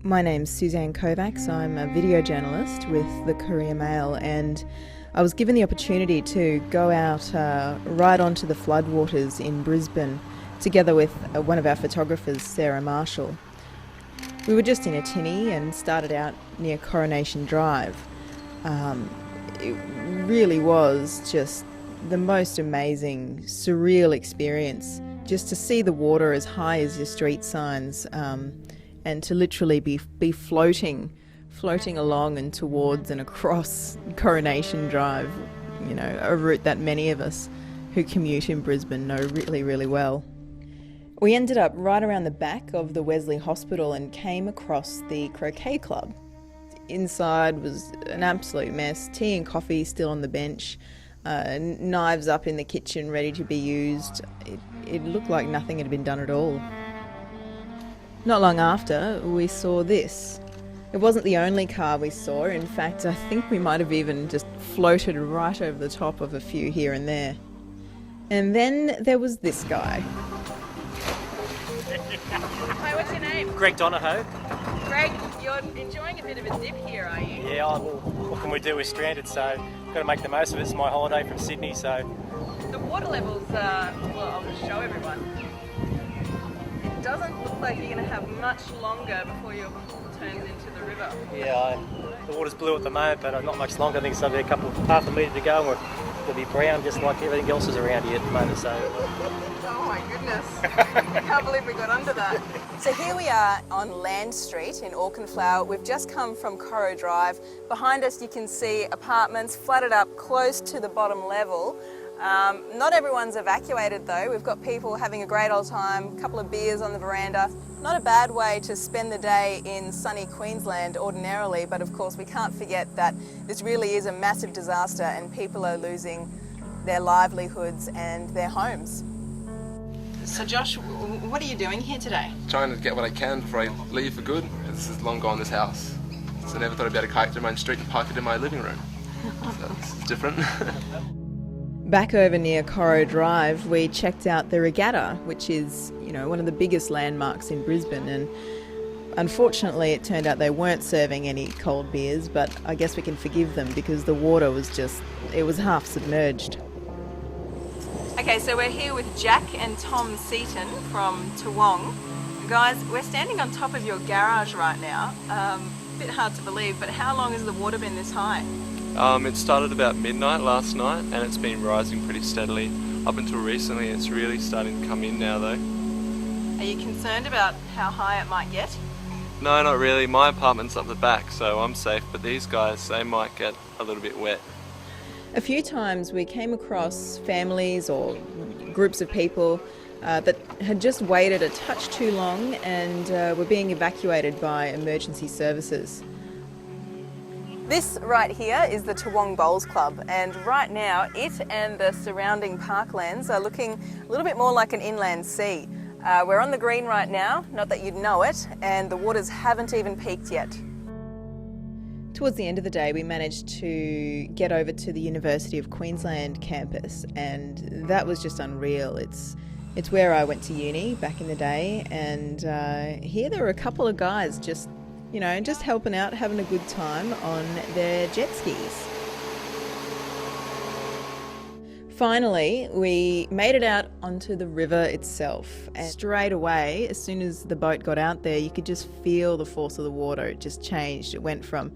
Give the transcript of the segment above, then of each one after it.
My name's Suzanne Kovacs. I'm a video journalist with the Courier Mail, and I was given the opportunity to go out right onto the floodwaters in Brisbane together with one of our photographers, Sarah Marshall. We were just in a tinny and started out near Coronation Drive. It really was just the most amazing, surreal experience, just to see the water as high as your street signs, and to literally be floating along and towards and across Coronation Drive, you know, a route that many of us who commute in Brisbane know really, really well. We ended up right around the back of the Wesley Hospital and came across the Croquet Club. Inside was an absolute mess, tea and coffee still on the bench, knives up in the kitchen ready to be used. It looked like nothing had been done at all. Not long after, we saw this. It wasn't the only car we saw. In fact, I think we might have even just floated right over the top of a few here and there. And then there was this guy. Hi, what's your name? Greg Donahoe. Greg, you're enjoying a bit of a dip here, are you? Yeah, well, what can we do? We're stranded, so got to make the most of it. It's my holiday from Sydney, so... The water levels, well, I'll just show everyone. It doesn't look like you're going to have much longer before your pool turns into the river. Yeah, the water's blue at the moment, but not much longer. I think it's only half a metre to go, and we'll be brown just like everything else is around here at the moment, so... Oh my goodness, I can't believe we got under that. So here we are on Land Street in Auchenflower. We've just come from Corro Drive. Behind us you can see apartments flooded up close to the bottom level. Not everyone's evacuated though. We've got people having a great old time, a couple of beers on the veranda. Not a bad way to spend the day in sunny Queensland ordinarily, but of course we can't forget that this really is a massive disaster and people are losing their livelihoods and their homes. So Josh, what are you doing here today? Trying to get what I can before I leave for good. This is long gone, this house. So I never thought I'd be able to kayak to my own street and park it in my living room. So this is different. Back over near Corro Drive, we checked out the Regatta, which is, you know, one of the biggest landmarks in Brisbane, and unfortunately it turned out they weren't serving any cold beers, but I guess we can forgive them because the water was just, it was half submerged. Okay, so we're here with Jack and Tom Seaton from Tawan. Guys, we're standing on top of your garage right now. A bit hard to believe, but how long has the water been this high? It started about midnight last night and it's been rising pretty steadily. Up until recently, it's really starting to come in now though. Are you concerned about how high it might get? No, not really. My apartment's up the back, so I'm safe, but these guys, they might get a little bit wet. A few times we came across families or groups of people that had just waited a touch too long and were being evacuated by emergency services. This right here is the Tawan Bowls Club, and right now it and the surrounding parklands are looking a little bit more like an inland sea. We're on the green right now, not that you'd know it, and the waters haven't even peaked yet. Towards the end of the day, we managed to get over to the University of Queensland campus, and that was just unreal. It's where I went to uni back in the day, and here there were a couple of guys just helping out, having a good time on their jet skis. Finally, we made it out onto the river itself, and straight away, as soon as the boat got out there, you could just feel the force of the water. It just changed. It went from,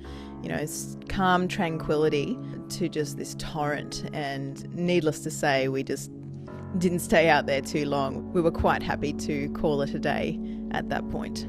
calm tranquility to just this torrent, and needless to say, we just didn't stay out there too long. We were quite happy to call it a day at that point.